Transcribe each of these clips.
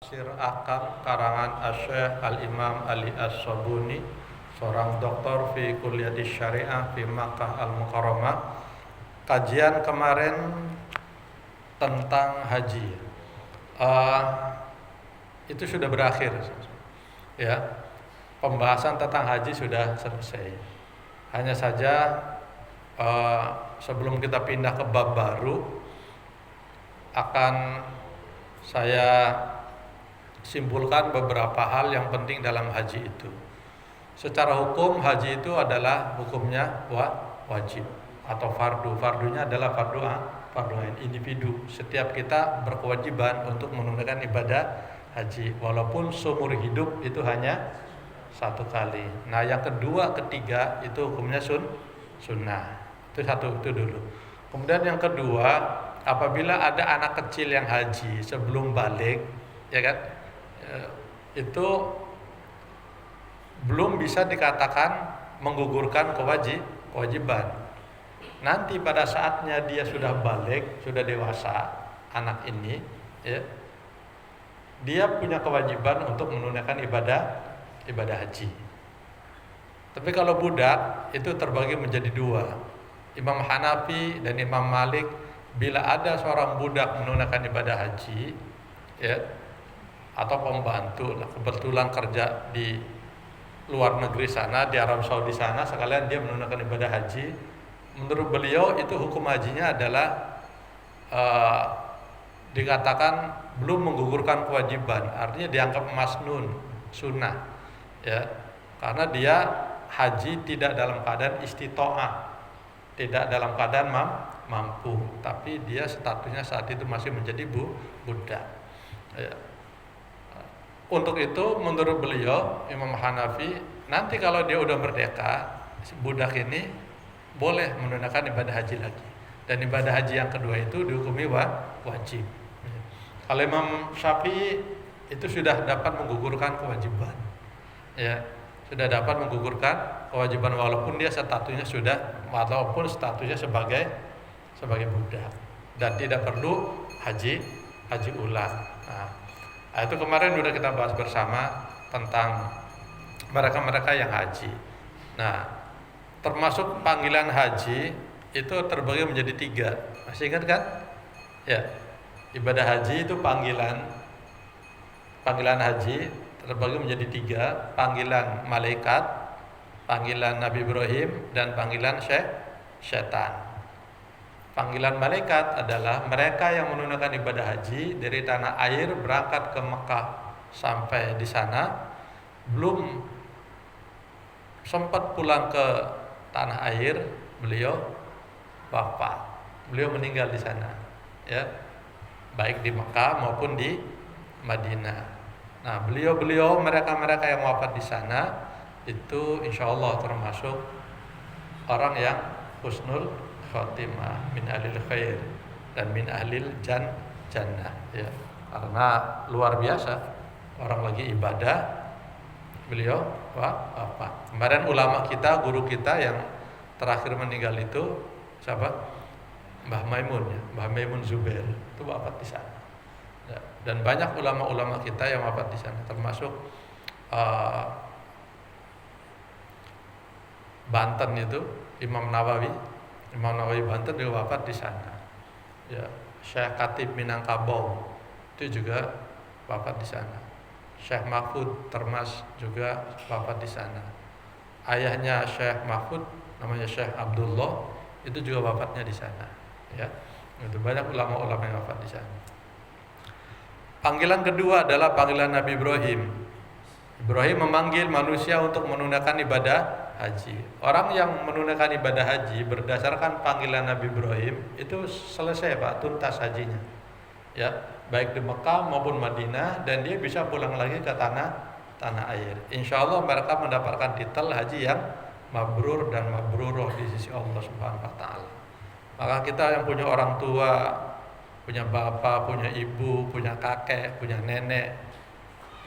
Tafsir Akam karangan Asy-Syaikh Al-Imam Ali As-Sabuni, seorang doktor fi Kulliyati Syariah fi Makkah Al-Mukarramah. Kajian kemarin tentang haji itu sudah berakhir ya. Pembahasan tentang haji sudah selesai. Hanya saja sebelum kita pindah ke bab baru, akan saya simpulkan beberapa hal yang penting dalam haji itu. Secara hukum, haji itu adalah hukumnya wajib atau fardu. Fardunya adalah fardu ain, individu. Setiap kita berkewajiban untuk menunaikan ibadah haji, walaupun seumur hidup itu hanya satu kali. Nah, yang kedua, ketiga itu hukumnya sunnah. Itu satu, itu dulu. Kemudian yang kedua, apabila ada anak kecil yang haji sebelum balik, ya kan, itu belum bisa dikatakan menggugurkan kewajiban. Nanti pada saatnya dia sudah balik, sudah dewasa, anak ini, ya, dia punya kewajiban untuk menunaikan ibadah haji. Tapi kalau budak itu terbagi menjadi dua. Imam Hanafi dan Imam Malik, bila ada seorang budak menunaikan ibadah haji, ya, atau pembantu, kebetulan kerja di luar negeri sana, di Arab Saudi sana, sekalian dia menunaikan ibadah haji, menurut beliau itu hukum hajinya adalah dikatakan belum menggugurkan kewajiban, artinya dianggap masnun, sunnah, ya, karena dia haji tidak dalam keadaan istito'ah, tidak dalam keadaan mampu, tapi dia statusnya saat itu masih menjadi budak, ya. Untuk itu menurut beliau Imam Hanafi, nanti kalau dia udah merdeka, budak ini boleh menunaikan ibadah haji lagi, dan ibadah haji yang kedua itu dihukumi wajib. Kalau Imam Syafi'i itu sudah dapat menggugurkan kewajiban, ya, sudah dapat menggugurkan kewajiban walaupun dia statusnya sebagai budak dan tidak perlu haji ulang. Nah, itu kemarin sudah kita bahas bersama tentang mereka-mereka yang haji. Nah, termasuk panggilan haji itu terbagi menjadi 3. Masih ingat kan? Ya, ibadah haji itu panggilan haji terbagi menjadi 3. Panggilan malaikat, panggilan Nabi Ibrahim, dan panggilan syaitan. Panggilan malaikat adalah mereka yang menunaikan ibadah haji dari tanah air berangkat ke Mekah, sampai di sana belum sempat pulang ke tanah air, beliau wafat, beliau meninggal di sana, ya, baik di Mekah maupun di Madinah. Nah, beliau mereka yang wafat di sana itu insya Allah termasuk orang yang husnul khotimah, min ahlil khair dan min ahlil jannah, ya, karena luar biasa, orang lagi ibadah beliau wafat. Kemarin ulama kita, guru kita yang terakhir meninggal itu siapa? Mbah Maimun Zubair, itu wafat di sana, ya. Dan banyak ulama-ulama kita yang wafat di sana, termasuk Banten itu Imam Nawawi Banten juga wafat di sana, ya. Syekh Khatib Minangkabau itu juga wafat di sana. Syekh Mahfud Termas juga wafat di sana. Ayahnya Syekh Mahfud namanya Syekh Abdullah, itu juga wafatnya di sana, ya. Itu banyak ulama-ulama yang wafat di sana. Panggilan kedua adalah panggilan Nabi Ibrahim. Ibrahim memanggil manusia untuk menunaikan ibadah haji. Orang yang menunaikan ibadah haji berdasarkan panggilan Nabi Ibrahim itu selesai, Pak, tuntas hajinya, ya, baik di Mekah maupun Madinah, dan dia bisa pulang lagi ke tanah air. Insya Allah mereka mendapatkan titel haji yang mabrur dan mabruroh di sisi Allah Subhanahu Wa Taala. Maka kita yang punya orang tua, punya bapak, punya ibu, punya kakek, punya nenek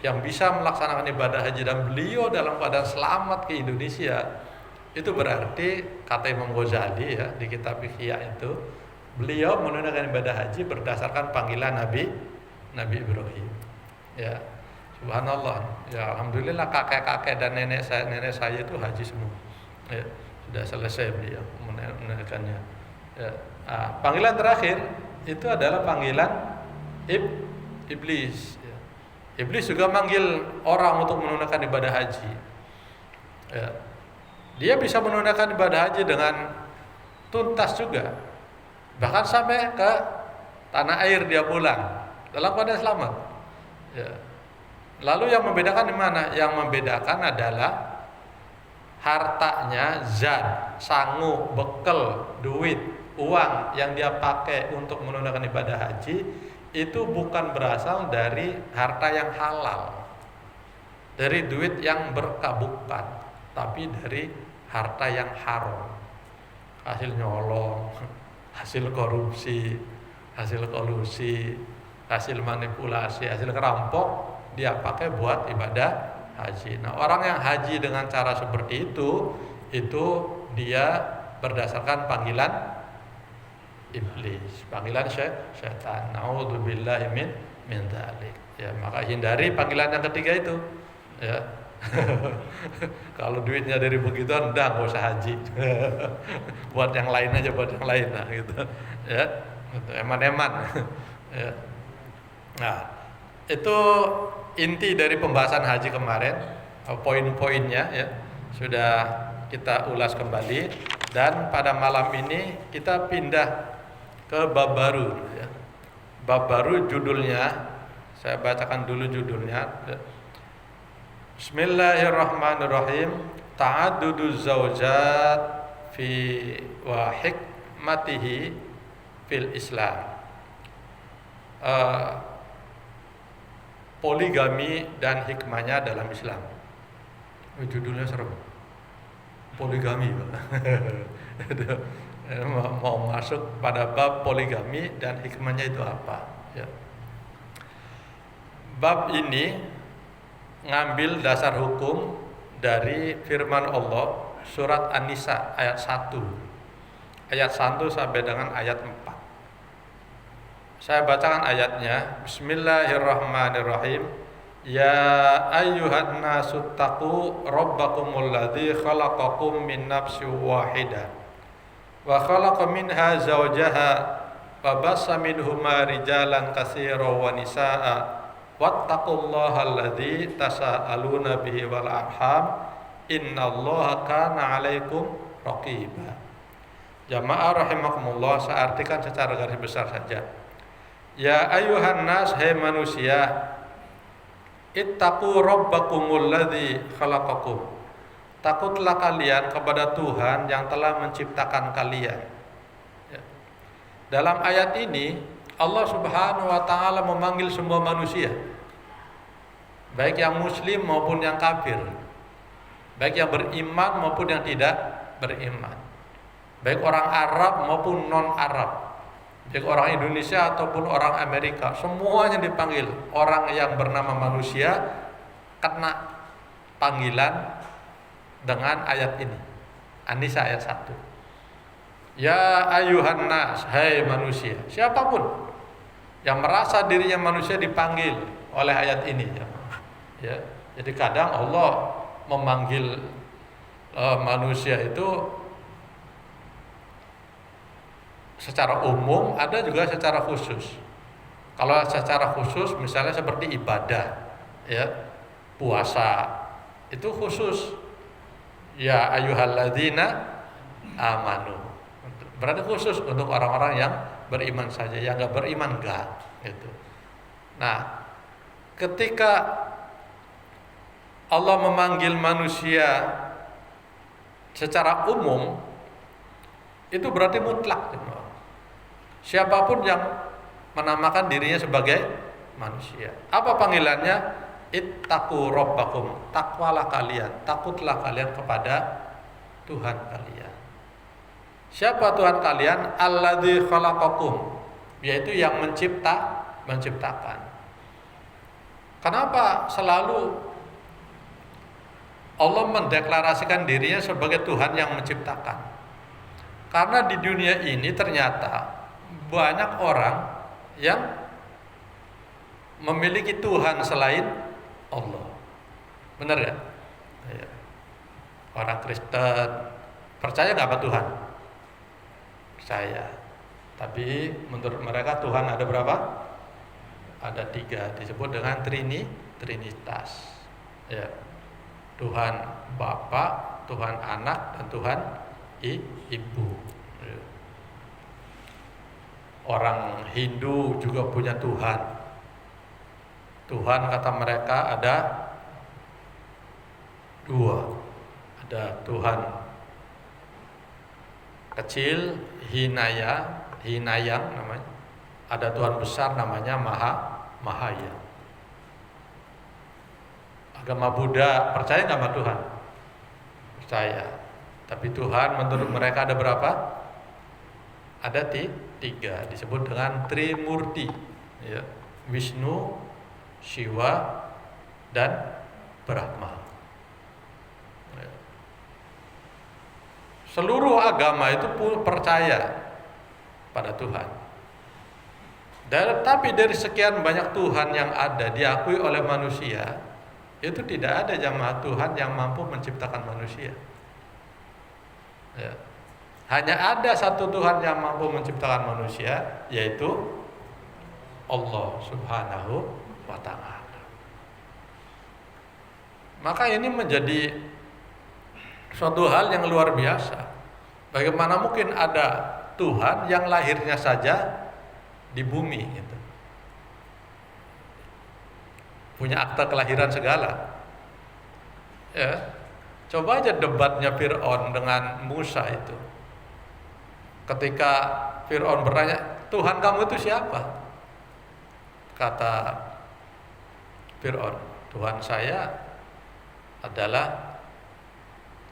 yang bisa melaksanakan ibadah haji dan beliau dalam keadaan selamat ke Indonesia, itu berarti kata Imam Ghazali, ya, di kitab Ihya itu, beliau menunaikan ibadah haji berdasarkan panggilan Nabi Ibrahim, Ya, subhanallah. Ya, alhamdulillah kakek-kakek dan nenek saya itu haji semua. Ya, sudah selesai beliau menunaikannya. Ya, panggilan terakhir itu adalah panggilan iblis. Ya. Iblis juga manggil orang untuk menunaikan ibadah haji. Ya. Dia bisa menunaikan ibadah haji dengan tuntas juga, bahkan sampai ke tanah air dia pulang dalam keadaan selamat. Ya. Lalu yang membedakan di mana? Yang membedakan adalah hartanya, zat, sangu, bekal, duit, uang yang dia pakai untuk menunaikan ibadah haji itu bukan berasal dari harta yang halal, dari duit yang berkah, bukan, tapi dari harta yang haram, hasil nyolong, hasil korupsi, hasil kolusi, hasil manipulasi, hasil kerampok, dia pakai buat ibadah haji. Nah, orang yang haji dengan cara seperti itu dia berdasarkan panggilan iblis, panggilan syaitan. Nauzubillahi min dzalik. Ya, maka hindari panggilan yang ketiga itu. Ya. Kalau duitnya dari begituan, udah nggak usah haji. Buat yang lain aja, buat yang lain lah gitu. Ya, eman-eman. Ya. Nah, itu inti dari pembahasan haji kemarin, poin-poinnya ya sudah kita ulas kembali, dan pada malam ini kita pindah ke bab baru ya. Bab baru judulnya, saya bacakan dulu judulnya. Bismillahirrahmanirrahim. Ta'adduduz zaujat fi wa hikmatihi fil Islam. Poligami dan hikmahnya dalam Islam. Judulnya serem. Poligami, mau masuk pada bab poligami dan hikmahnya itu apa? Ya. Bab ini ngambil dasar hukum dari firman Allah surat An-Nisa ayat 1 sampai dengan ayat 4. Saya bacakan ayatnya. Bismillahirrahmanirrahim. Ya ayyuhan nasu taqu rabbakumul ladzi khalaqakum min nafsin wahidah wa khalaqa minha zawjaha wa bassa minhuma rijalan katsiran wa nisaa'a wattaqullaha alladzi tasaaluna bihi wal arham innallaha kana 'alaikum raqiba. Jamaah rahimakumullah, saya artikan secara garis besar saja. Ya ayuhan nas, hai manusia, ittaqu rabbakumul ladzi khalaqakum. Takutlah kalian kepada Tuhan yang telah menciptakan kalian. Ya. Dalam ayat ini Allah Subhanahu wa taala memanggil semua manusia, baik yang muslim maupun yang kafir, baik yang beriman maupun yang tidak beriman, baik orang Arab maupun non-Arab, baik orang Indonesia ataupun orang Amerika, semuanya dipanggil. Orang yang bernama manusia kena panggilan dengan ayat ini, An-Nisa ayat 1. Ya ayuhan nas, hai manusia. Siapapun yang merasa dirinya manusia dipanggil oleh ayat ini ya. Jadi kadang Allah memanggil manusia itu secara umum, ada juga secara khusus. Kalau secara khusus misalnya seperti ibadah ya, puasa, itu khusus. Ya ayyuhalladzina amanu, berarti khusus untuk orang-orang yang beriman saja, yang enggak beriman enggak gitu. Nah, ketika Allah memanggil manusia secara umum, itu berarti mutlak. Siapapun yang menamakan dirinya sebagai manusia. Apa panggilannya? Ittaqu rabbakum, takwalah kalian, takutlah kalian kepada Tuhan kalian. Siapa Tuhan kalian? Alladzi khalaqakum, yaitu yang menciptakan. Kenapa selalu Allah mendeklarasikan dirinya sebagai Tuhan yang menciptakan? Karena di dunia ini ternyata banyak orang yang memiliki Tuhan selain Allah. Benar ya? Ya. Orang Kristen percaya nggak apa Tuhan? Percaya. Tapi menurut mereka Tuhan ada berapa? Ada 3, disebut dengan Trinitas. Ya. Tuhan Bapa, Tuhan Anak, dan Tuhan Ibu. Ya. Orang Hindu juga punya Tuhan. Tuhan kata mereka ada 2. Ada Tuhan kecil, Hinayang namanya. Ada Tuhan besar namanya Mahaya. Agama Buddha percaya nggak sama Tuhan? Percaya. Tapi Tuhan menurut mereka ada berapa? Ada 3, disebut dengan Trimurti. Ya. Wisnu, Shiva, dan Brahma. Ya. Seluruh agama itu percaya pada Tuhan. Tapi dari sekian banyak Tuhan yang ada diakui oleh manusia, itu tidak ada jamaah Tuhan yang mampu menciptakan manusia. Ya. Hanya ada satu Tuhan yang mampu menciptakan manusia, yaitu Allah Subhanahu wa Ta'ala. Maka ini menjadi suatu hal yang luar biasa. Bagaimana mungkin ada Tuhan yang lahirnya saja di bumi gitu. Punya akta kelahiran segala. Ya. Coba aja debatnya Fir'aun dengan Musa itu. Ketika Fir'aun bertanya, Tuhan kamu itu siapa? Kata Fir'aun, Tuhan saya adalah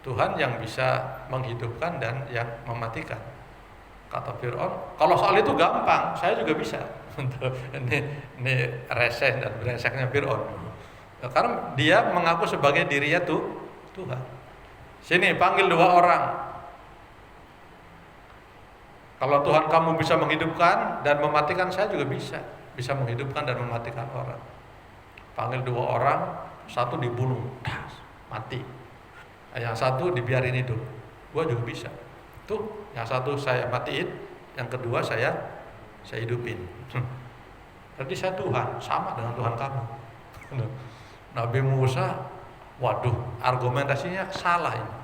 Tuhan yang bisa menghidupkan dan yang mematikan. Kata Fir'aun, kalau soal itu gampang, saya juga bisa. ini reseh dan brengseknya Fir'aun. Karena dia mengaku sebagai dirinya Tuhan. Sini panggil 2 orang. Kalau Tuhan kamu bisa menghidupkan dan mematikan, saya juga bisa menghidupkan dan mematikan orang. Panggil 2 orang, satu dibunuh, mati. Yang satu dibiarin hidup, gua juga bisa. Tuh, yang satu saya matiin, yang kedua saya hidupin. Berarti saya Tuhan, sama dengan Tuhan kamu. Nabi Musa, waduh, argumentasinya salah ini.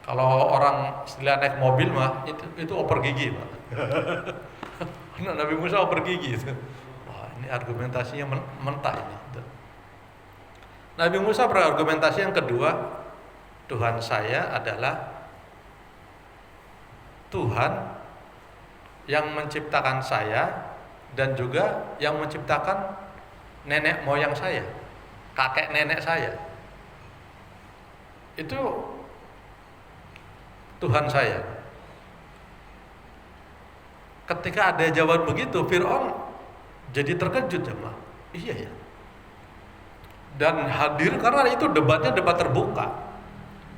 Kalau orang istilah naik mobil mah itu oper gigi, Pak. Nabi Musa oper gigi itu. Wah, ini argumentasinya mentah ini. Nabi Musa berargumentasi yang kedua, Tuhan saya adalah Tuhan yang menciptakan saya dan juga yang menciptakan nenek moyang saya, kakek nenek saya. Itu Tuhan saya. Ketika ada jawaban begitu, Fir'aun jadi terkejut, jemaah. Iya ya. Dan hadir, karena itu debatnya debat terbuka.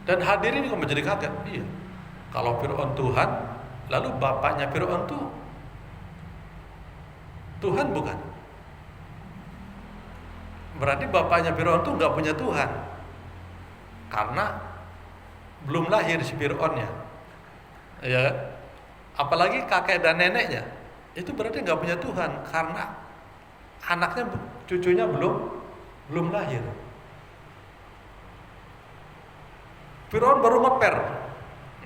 Dan hadirin juga menjadi kaget. Iya. Kalau Fir'aun Tuhan, lalu bapaknya Fir'aun tuh Tuhan bukan? Berarti bapaknya Fir'aun tuh nggak punya Tuhan, karena belum lahir si Fir'aunnya. Ya, apalagi kakek dan neneknya, itu berarti nggak punya Tuhan, karena anaknya, cucunya belum lahir. Fir'aun baru ngeper.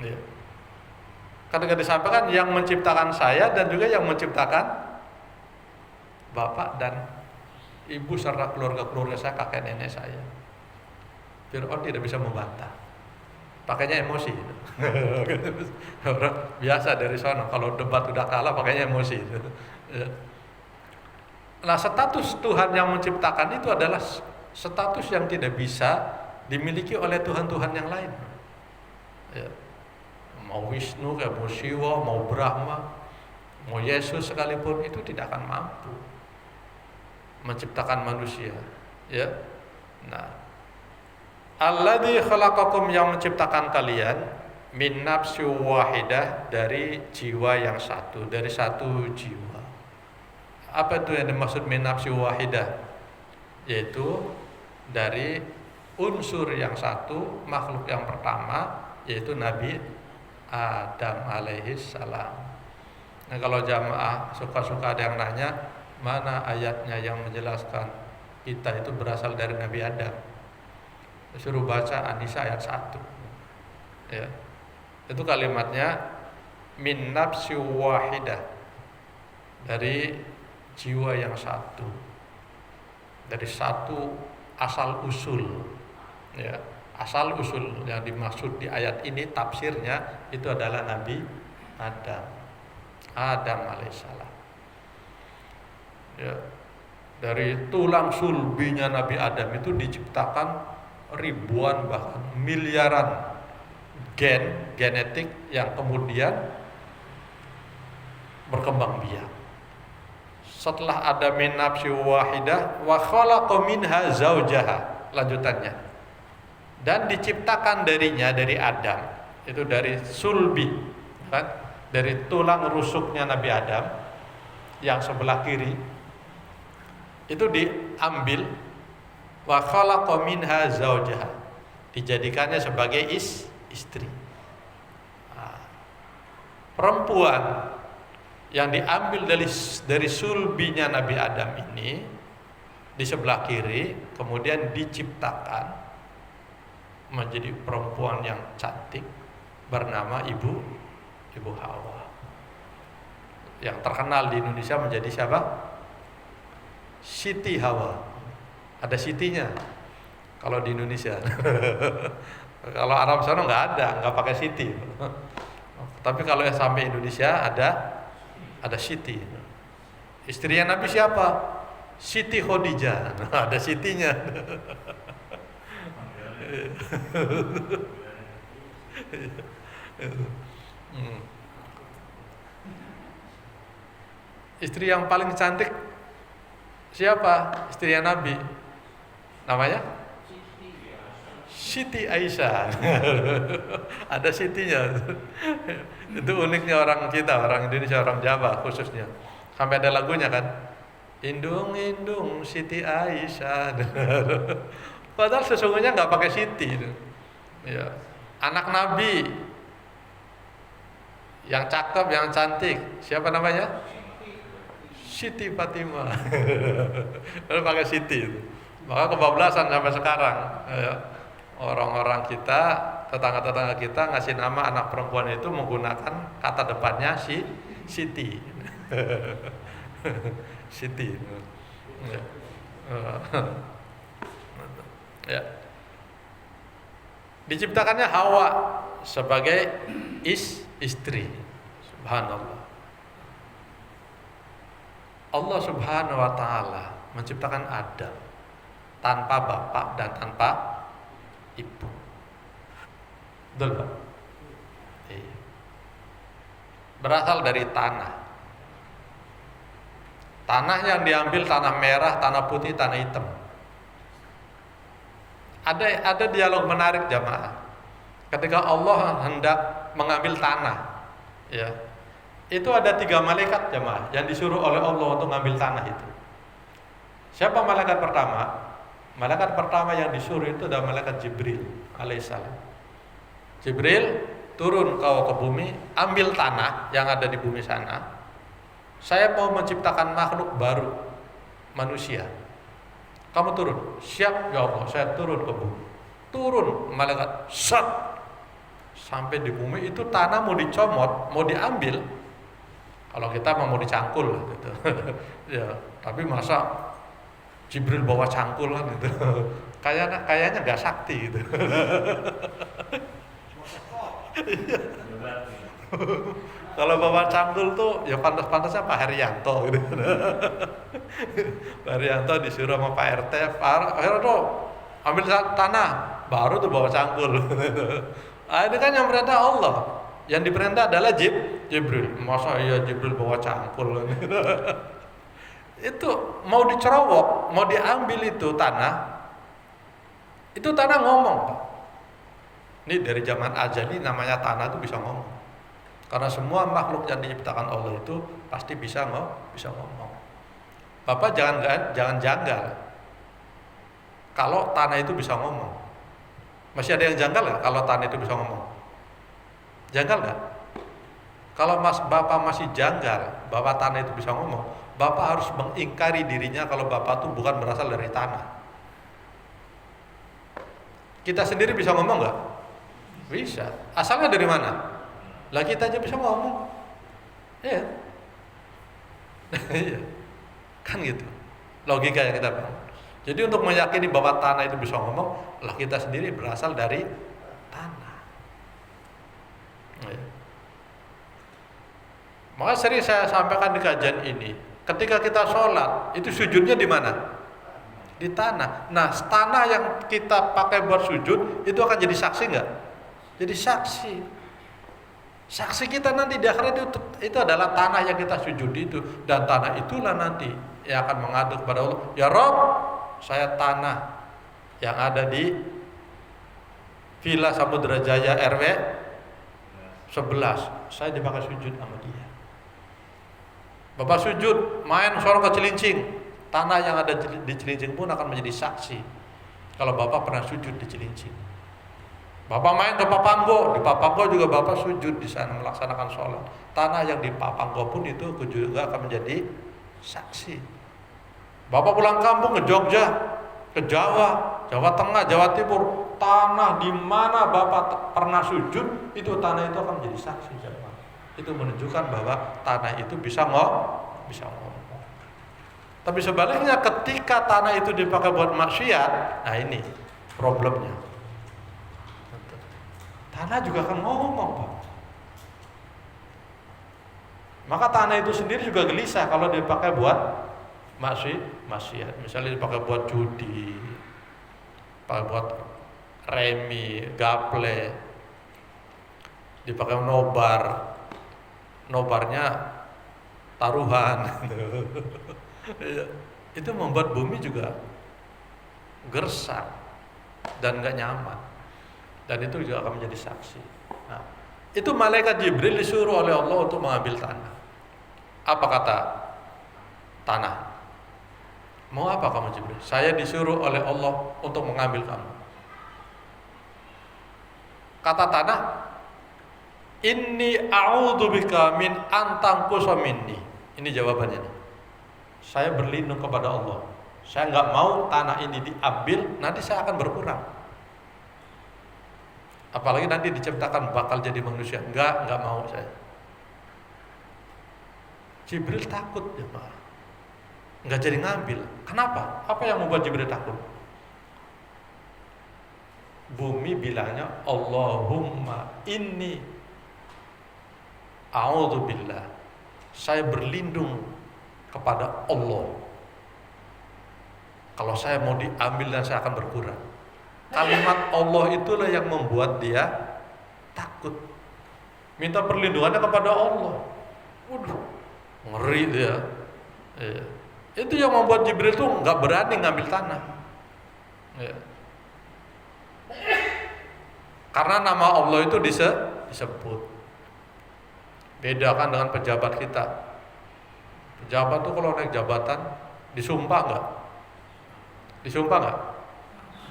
Ya. Ketika disampaikan yang menciptakan saya dan juga yang menciptakan bapak dan ibu serta keluarga saya, kakek nenek saya. Fir'aun tidak bisa membantah, pakainya emosi. Biasa dari sana, kalau debat udah kalah pakainya emosi. Nah, status Tuhan yang menciptakan itu adalah status yang tidak bisa dimiliki oleh Tuhan-Tuhan yang lain. Ya. Mau Wisnu, mau Shiva, mau Brahma, mau Yesus sekalipun, itu tidak akan mampu menciptakan manusia. Ya. Nah, alladzi khalaqakum, yang menciptakan kalian, min nafsin wahidah, dari jiwa yang satu, dari satu jiwa. Apa itu yang dimaksud min nafsin wahidah? Yaitu dari unsur yang satu, makhluk yang pertama, yaitu Nabi Adam alaihi salam. Nah, kalau jamaah suka-suka ada yang nanya, mana ayatnya yang menjelaskan kita itu berasal dari Nabi Adam? Suruh baca An-Nisa ayat 1. Ya. Itu kalimatnya min nafsin wahidah, dari jiwa yang satu, dari satu asal usul, ya. Asal usul yang dimaksud di ayat ini tafsirnya itu adalah Nabi Adam alaihissalam. Ya. Dari tulang sulbinya Nabi Adam itu diciptakan ribuan bahkan miliaran genetik yang kemudian berkembang biak. Setelah ada min nafsin wahidah wa khalaqa minha zaujaha, lanjutannya, dan diciptakan darinya, dari Adam, itu dari sulbi, kan? Dari tulang rusuknya Nabi Adam yang sebelah kiri itu diambil, wa khalaqa minha zaujaha, dijadikannya sebagai istri. Nah, perempuan yang diambil dari sulbinya Nabi Adam ini di sebelah kiri kemudian diciptakan menjadi perempuan yang cantik bernama Ibu Hawa. Yang terkenal di Indonesia menjadi siapa? Siti Hawa. Ada Sitinya kalau di Indonesia. Kalau Arab sana nggak ada, nggak pakai Siti. Tapi kalau yang sampai Indonesia ada Siti. Istrinya Nabi siapa? Siti Khadijah. Ada Sitinya. Istri yang paling cantik siapa? Istrinya Nabi. Namanya? Siti Aisyah. Ada Sitinya. Itu uniknya orang kita, orang Indonesia, orang Jawa khususnya. Sampai ada lagunya kan, indung indung Siti Aisyah. Padahal sesungguhnya nggak pakai Siti. Ya. Anak Nabi yang cakep, yang cantik, siapa namanya? Siti Fatimah. Lalu pakai Siti. Maka kebablasan sampai sekarang. Ya. Orang-orang kita, tetangga-tetangga kita ngasih nama anak perempuan itu menggunakan kata depannya Siti. Siti. Ya. Diciptakannya Hawa sebagai istri. Subhanallah. Allah Subhanahu wa taala menciptakan Adam tanpa bapak dan tanpa ibu. Betul Pak? Iya. Berasal dari tanah. Tanah yang diambil tanah merah, tanah putih, tanah hitam. Ada dialog menarik jamaah. Ketika Allah hendak mengambil tanah, ya, itu ada 3 malaikat jamaah yang disuruh oleh Allah untuk mengambil tanah itu. Siapa malaikat pertama? Malaikat pertama yang disuruh itu adalah malaikat Jibril alaihissalam. Jibril turun ke bumi, ambil tanah yang ada di bumi sana. Saya mau menciptakan makhluk baru, manusia. Kamu turun. Siap ya Allah, saya turun ke bumi. Turun malaikat, sat, sampai di bumi itu tanah mau dicomot, mau diambil. Kalau kita mau dicangkul gitu. Ya, tapi masa Jibril bawa cangkul kan gitu. Kayaknya nggak sakti gitu. Kalau bawa cangkul tuh ya pantas-pantasnya Pak Herianto gitu. Pak Herianto disuruh sama Pak RT, Pak Herianto ambil tanah, baru tuh bawa cangkul. Nah, ini kan yang perintah Allah. Yang diperintah adalah Jibril. Masa iya Jibril bawa cangkul? Itu mau dicerowok, mau diambil itu tanah ngomong Pak. Ini dari zaman azali namanya tanah itu bisa ngomong. Karena semua makhluk yang diciptakan Allah itu pasti bisa ngomong. Bapak jangan janggal. Kalau tanah itu bisa ngomong, masih ada yang janggal nggak? Kalau tanah itu bisa ngomong, janggal nggak? Kalau Bapak masih janggal bahwa tanah itu bisa ngomong, Bapak harus mengingkari dirinya kalau Bapak itu bukan berasal dari tanah. Kita sendiri bisa ngomong nggak? Bisa. Asalnya dari mana? Lah kita aja bisa ngomong. Iya. Iya. Kan gitu. Logika yang kita bangun. Jadi untuk meyakini bahwa tanah itu bisa ngomong, lah kita sendiri berasal dari tanah. Iya. Maka sering saya sampaikan di kajian ini, ketika kita sholat, itu sujudnya di mana? Di tanah. Nah, tanah yang kita pakai buat sujud, itu akan jadi saksi nggak? Jadi saksi. Saksi kita nanti di akhirat itu adalah tanah yang kita sujud itu. Dan tanah itulah nanti yang akan mengadu kepada Allah, ya Rob, saya tanah yang ada di Villa Samudra Jaya RW 11, saya dipakai sujud sama dia. Bapak sujud, main sono ke Cilincing, tanah yang ada di Cilincing pun akan menjadi saksi kalau Bapak pernah sujud di Cilincing. Bapak main ke Papanggo, di Papanggo juga Bapak sujud di sana melaksanakan sholat. Tanah yang di Papanggo pun itu juga akan menjadi saksi. Bapak pulang kampung ke Jogja, ke Jawa, Jawa Tengah, Jawa Timur, tanah di mana Bapak pernah sujud, itu tanah itu akan menjadi saksi. Itu menunjukkan bahwa tanah itu bisa ngomong. Tapi sebaliknya ketika tanah itu dipakai buat maksiat, nah ini problemnya. Tanah juga akan ngomong, Pak. Maka tanah itu sendiri juga gelisah kalau dipakai buat maksiat. Misalnya dipakai buat judi, dipakai buat remi, gaple, dipakai nobarnya taruhan. Itu membuat bumi juga gersang dan nggak nyaman. Dan itu juga akan menjadi saksi. Nah, itu malaikat Jibril disuruh oleh Allah untuk mengambil tanah. Apa kata tanah? Mau apa kamu Jibril? Saya disuruh oleh Allah untuk mengambil kamu. Kata tanah, inni a'udzubika min antangkusa minni. Ini jawabannya nih. Saya berlindung kepada Allah. Saya nggak mau tanah ini diambil, nanti saya akan berkurang. Apalagi nanti diciptakan bakal jadi manusia. Enggak mau saya. Jibril takut ya Pak. Enggak jadi ngambil. Kenapa? Apa yang membuat Jibril takut? Bumi bilangnya, Allahumma inni a'udzubillah. Saya berlindung kepada Allah. Kalau saya mau diambil dan saya akan berkurang. Kalimat Allah itulah yang membuat dia takut. Minta perlindungannya kepada Allah. Waduh, ngeri dia. Itu yang membuat Jibril tuh nggak berani ngambil tanah. Karena nama Allah itu disebut. Bedakan dengan pejabat kita. Pejabat tuh kalau naik jabatan disumpah nggak? Disumpah nggak?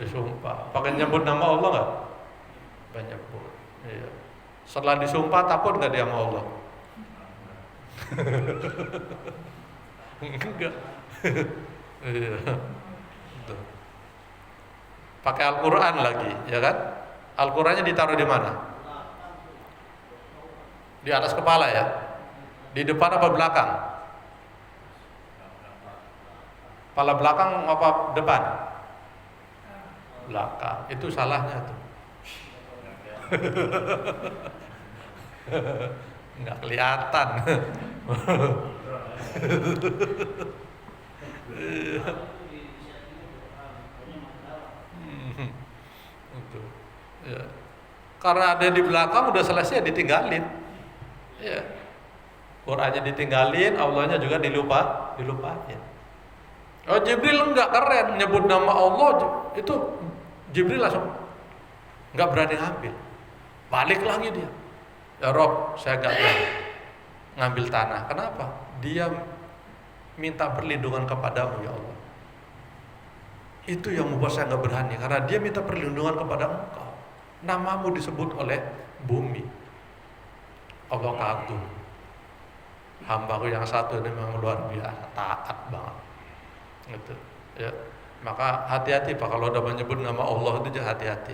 Disumpah. Pakai nyebut nama Allah nggak? Banyak pun. Iya. Setelah disumpah takut nggak dia sama Allah? Enggak. Iya. Pakai Al-Quran lagi, ya kan? Al-Qurannya ditaruh di mana? Di atas kepala ya? Di depan apa belakang? Kepala belakang apa depan? Belakang. Itu salahnya tuh. Nggak kelihatan. Ya. Karena ada di belakang udah selesai ditinggalin. Ya. Qurannya ditinggalin, Allahnya juga dilupain. Oh Jibril enggak keren nyebut nama Allah, itu Jibril langsung enggak berani ngambil. Balik lagi dia. Ya Rob, saya enggak berani ngambil tanah. Kenapa? Dia minta perlindungan kepadamu ya Allah. Itu yang membuat saya nggak berani, karena dia minta perlindungan kepada Engkau. Namamu disebut oleh bumi. Allah kagum. Hambaku yang satu ini memang luar biasa, taat banget. Gitu. Ya. Maka hati-hati Pak, kalau udah menyebut nama Allah itu jangan hati-hati.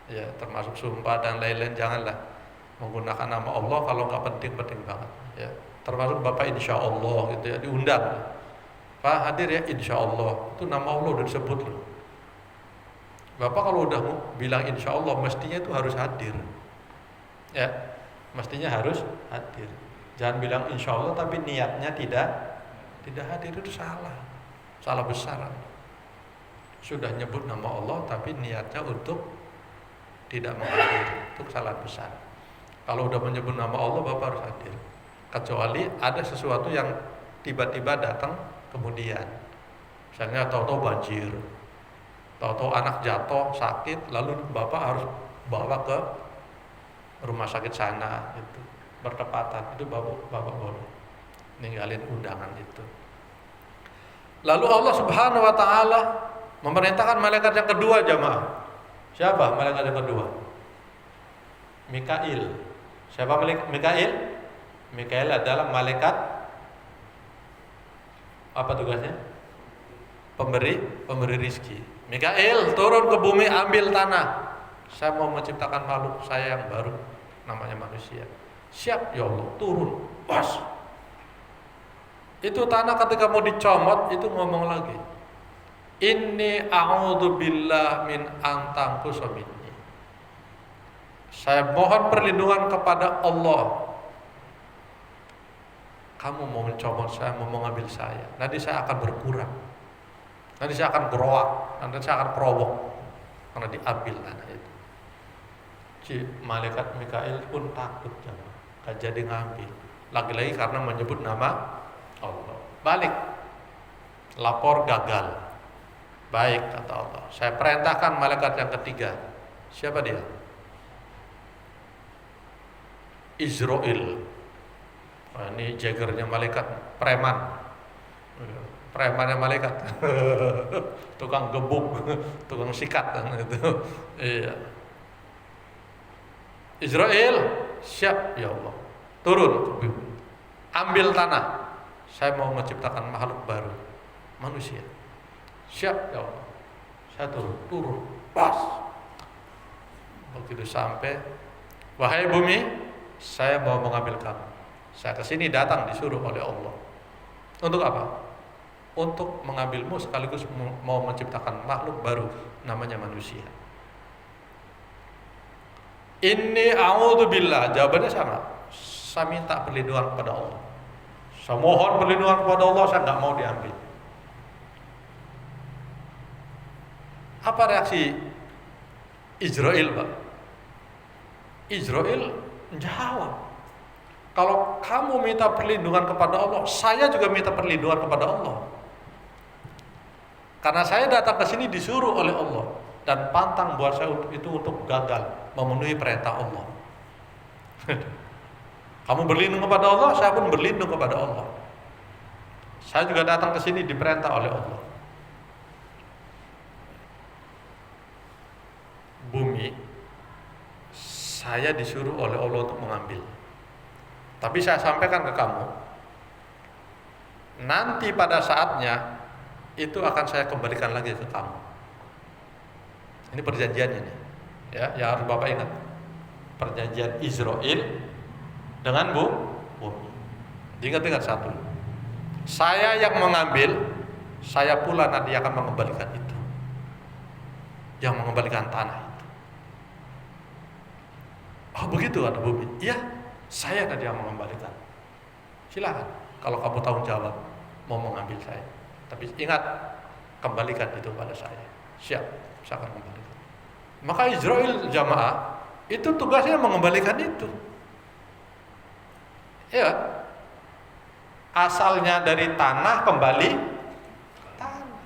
Ya, termasuk sumpah dan lain-lain, janganlah menggunakan nama Allah kalau nggak penting-penting banget. Ya. Termasuk Bapak insya Allah gitu ya, diundang. Pak hadir ya, insya Allah. Itu nama Allah udah disebut loh. Bapak kalau udah bilang insya Allah, mestinya itu harus hadir. Ya, mestinya harus hadir. Jangan bilang insya Allah tapi niatnya tidak hadir, itu salah. Salah besar. Sudah nyebut nama Allah tapi niatnya untuk tidak menghadiri, itu salah besar. Kalau udah menyebut nama Allah, Bapak harus hadir. Kecuali ada sesuatu yang tiba-tiba datang kemudian, misalnya tahu-tahu banjir, tahu-tahu anak jatuh sakit, lalu Bapak harus bawa ke rumah sakit sana, itu bertepatan, itu Bapak boleh ninggalin undangan itu. Lalu Allah Subhanahu wa taala memerintahkan malaikat yang kedua, jamaah. Siapa malaikat yang kedua? Mikail. Siapa Mikail? Mikail adalah malaikat, apa tugasnya? Pemberi rizki. Mikail turun ke bumi, ambil tanah. Saya mau menciptakan makhluk saya yang baru, namanya manusia. Siap ya Allah, turun. Pas. Itu tanah ketika mau dicomot, itu ngomong lagi, Inni a'udzubillah min antangkusa minni. Saya mohon perlindungan kepada Allah. Kamu mau mencomot saya, mau mengambil saya, nanti saya akan berkurang, nanti saya akan geroak, nanti saya akan perowok karena diambil tanah itu. Malaikat Mikail pun takut, gak jadi ngambil. Lagi-lagi karena menyebut nama Allah. Balik, lapor gagal. Baik, kata Allah, saya perintahkan malaikat yang ketiga. Siapa dia? Israel. Nah, ini jagernya malaikat, premannya malaikat. Tukang gebuk, tukang sikat gitu. Iya. Israel, siap ya Allah. Turun, ambil tanah. Saya mau menciptakan makhluk baru, manusia. Siap ya Allah. Saya turun, pas. Begitu sampai, wahai bumi, saya mau mengambil kamu. Saya kesini datang disuruh oleh Allah. Untuk apa? Untuk mengambilmu sekaligus mau menciptakan makhluk baru, namanya manusia. Inni a'udzubillah. Jawabannya sama. Saya minta perlindungan kepada Allah. Saya mohon perlindungan kepada Allah, saya nggak mau diambil. Apa reaksi Israel, Pak? Israel menjawab, kalau kamu minta perlindungan kepada Allah, saya juga minta perlindungan kepada Allah. Karena saya datang ke sini disuruh oleh Allah dan pantang buat saya itu untuk gagal memenuhi perintah Allah. Kamu berlindung kepada Allah, saya pun berlindung kepada Allah. Saya juga datang ke sini diperintah oleh Allah. Bumi, saya disuruh oleh Allah untuk mengambil. Tapi saya sampaikan ke kamu, nanti pada saatnya itu akan saya kembalikan lagi ke kamu. Ini perjanjiannya nih, ya, yang harus Bapak ingat. Perjanjian Israel dengan bumi. Ingat-ingat satu, saya yang mengambil, saya pula nanti akan mengembalikan itu, yang mengembalikan tanah itu. Oh begitu kata bumi. Iya, saya tadi yang mengembalikan. Silakan kalau kamu tanggung jawab mau mengambil saya. Tapi ingat, kembalikan itu pada saya. Siap, saya akan kembalikan. Maka Israel jamaah itu tugasnya mengembalikan itu. Ya, asalnya dari tanah kembali ke tanah.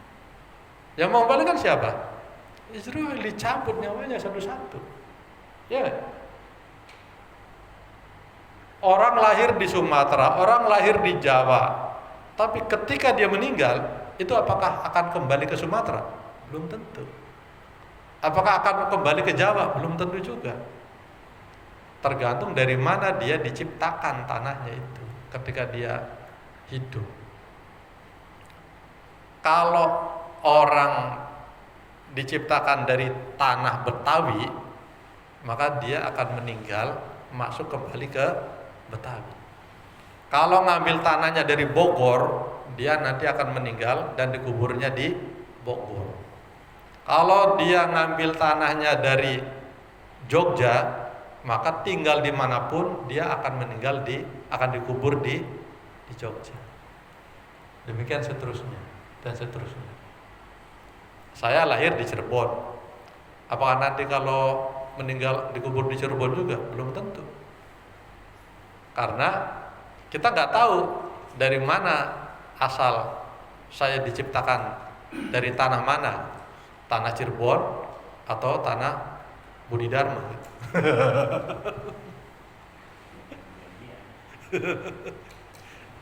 Yang mengembalikan siapa? Israel, dicabut nyawanya satu-satu. Ya. Orang lahir di Sumatera, orang lahir di Jawa, Tapi ketika dia meninggal, itu apakah akan kembali ke Sumatera? Belum tentu. Apakah akan kembali ke Jawa? Belum tentu juga. Tergantung dari mana dia diciptakan tanahnya itu ketika dia hidup. Kalau orang diciptakan dari tanah Betawi, maka dia akan meninggal masuk kembali ke Betawi. Kalau ngambil tanahnya dari Bogor, dia nanti akan meninggal dan dikuburnya di Bogor. Kalau dia ngambil tanahnya dari Jogja, maka tinggal dimanapun dia akan meninggal akan dikubur di Jogja. Demikian seterusnya dan seterusnya. Saya lahir di Cirebon. Apakah nanti kalau meninggal dikubur di Cirebon juga? Belum tentu. Karena kita nggak tahu dari mana asal saya diciptakan, dari tanah mana, tanah Cirebon atau tanah Budi Dharma.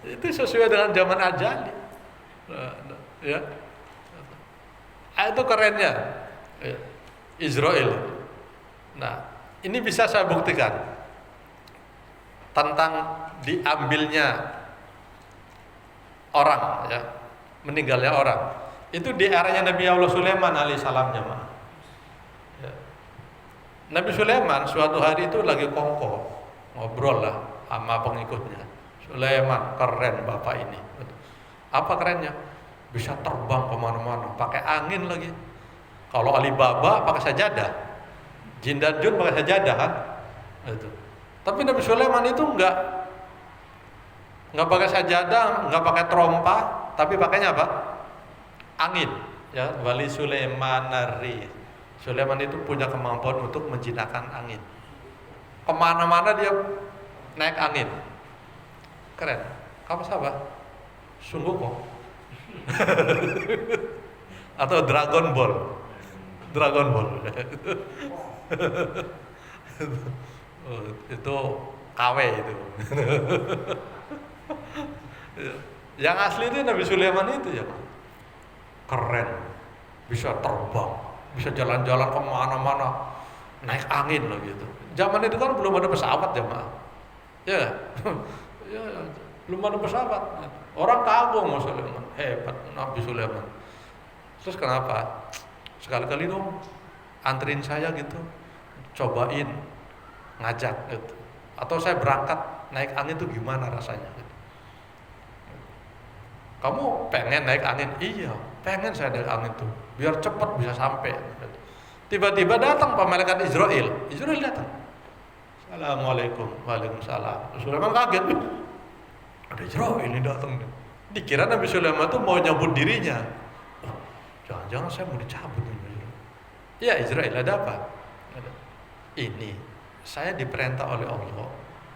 Itu sesuai dengan zaman ajali. Ya. Itu kerennya Israel. Nah, ini bisa saya buktikan tentang diambilnya orang, ya, meninggalnya orang. Itu di eranya Nabi Allah Sulaiman alaihissalam, jemaah. Ya. Nabi Sulaiman suatu hari itu lagi kongko ngobrol lah sama pengikutnya. Sulaiman, keren bapak ini. Apa kerennya? Bisa terbang kemana-mana, pakai angin lagi. Kalau Alibaba pakai sajadah, Jin dan Jun pakai sajadah kan? Itu. Tapi Nabi Sulaiman itu enggak pakai sajadah, enggak pakai trompa, tapi pakainya apa? Angin. Ya, wali Sulaiman nari. Sulaiman itu punya kemampuan untuk menjinakkan angin. Kemana-mana dia naik angin. Keren. Kamu sabar? Sungguh kok. Atau Dragon Ball. Itu KW itu. Yang asli itu Nabi Sulaiman itu ya, keren, bisa terbang, bisa jalan-jalan kemana-mana, naik angin loh gitu. Zaman itu kan belum ada pesawat jemaah, ya, ya, belum ada pesawat. Orang kagum sama Sulaiman, hebat Nabi Sulaiman. Terus kenapa? Sekali-kali dong anterin saya gitu, cobain ngajak gitu. Atau saya berangkat naik angin itu gimana rasanya gitu. Kamu pengen naik angin? Iya, pengen saya naik angin tuh, biar cepat bisa sampai. Tiba-tiba datang Pak malaikat Israel datang. Assalamualaikum, waalaikumsalam. Sulaiman kaget, ada Israel ini datang. Dikira Nabi Sulaiman tuh mau nyambut dirinya. Oh, jangan-jangan saya mau dicabut. Ya Israel, ada apa? Ini saya diperintah oleh Allah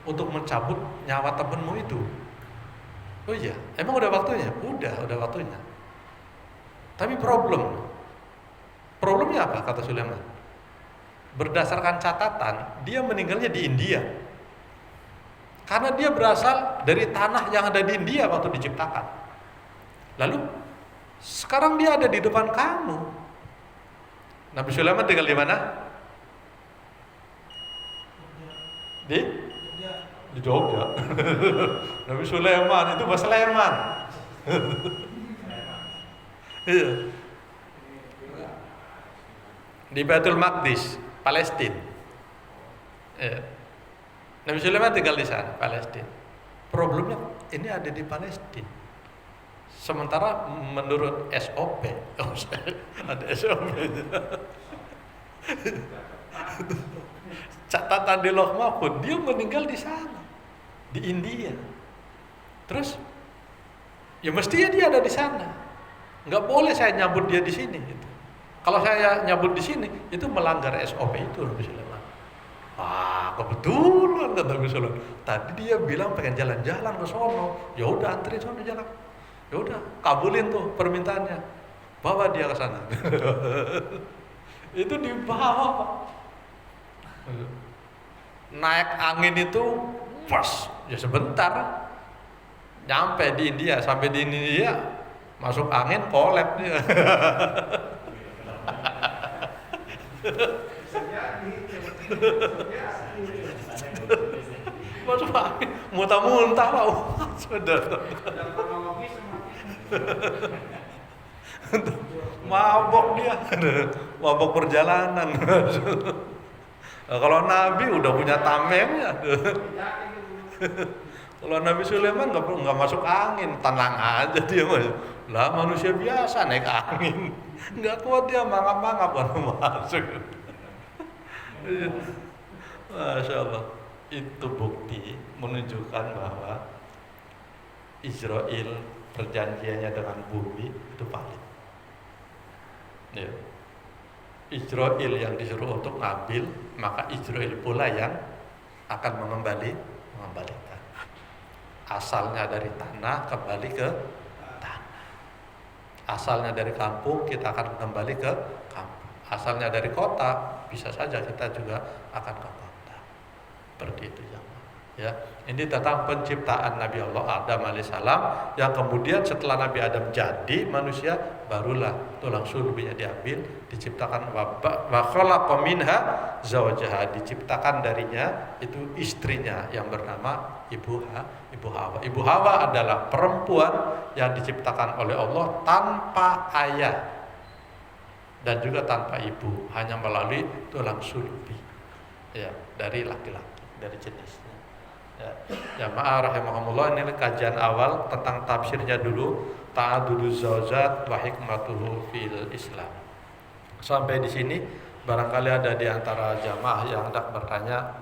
untuk mencabut nyawa temanmu itu. Oh iya, emang udah waktunya? Udah waktunya. Tapi problemnya apa kata Sulaiman? Berdasarkan catatan, dia meninggalnya di India. Karena dia berasal dari tanah yang ada di India waktu diciptakan. Lalu sekarang dia ada di depan kamu. Nabi Sulaiman tinggal di mana? Di Jogja. Nabi Sulaiman itu bahasa Sleman. Iya. Di Baitul Maqdis, Palestina. Iya. Nabi Sulaiman tinggal di sana, Palestina. Problemnya ini ada di Palestina. Sementara menurut SOP, ada SOP. Catatan di Lauh Mahfuz, dia meninggal di sana, di India. Terus, ya mestinya dia ada di sana. Nggak boleh saya nyambut dia di sini. Gitu. Kalau saya nyambut di sini, itu melanggar SOP itu, Nabi Sulaiman. Kebetulan kata Nabi Sulaiman. Tadi dia bilang pengen jalan-jalan ke sono. Ya udah anterin sono jalan. Ya udah, kabulin tuh permintaannya. Bawa dia ke sana. Itu dibawa, Pak. Naik angin itu pas, ya sebentar. Nyampe di India, sampai di India masuk angin kolab dia. Masuk angin, muntah-muntah lah. Sudah. Mabok dia, mabok perjalanan. Kalau Nabi udah punya tamengnya. Kalau Nabi Sulaiman nggak masuk angin, tenang aja dia mas. Lah manusia biasa naik angin, nggak kuat dia mangap-mangap baru masuk. Masya Allah, itu bukti menunjukkan bahwa Israel perjanjiannya dengan bumi itu valid. Ya. Israel yang disuruh untuk ngambil, maka Israel pula yang akan mengembalikan. Asalnya dari tanah kembali ke tanah. Asalnya dari kampung kita akan kembali ke kampung. Asalnya dari kota bisa saja kita juga akan ke kota. Seperti itu ya. Ini tentang penciptaan Nabi Allah Adam alaihissalam yang kemudian setelah Nabi Adam jadi manusia barulah tulang sulbinya diambil, diciptakan wa khalaqa minha zawjaha, diciptakan darinya itu istrinya yang bernama Ibu Hawa. Ibu Hawa adalah perempuan yang diciptakan oleh Allah tanpa ayah dan juga tanpa ibu, hanya melalui tulang sulbi ya, dari laki-laki, dari jenisnya. Ya ma'ah rahimahumullah, ini kajian awal tentang tafsirnya dulu, ta'aduduz zawjat wa hikmatuhu fil Islam. Sampai di sini barangkali ada di antara jamaah yang hendak bertanya,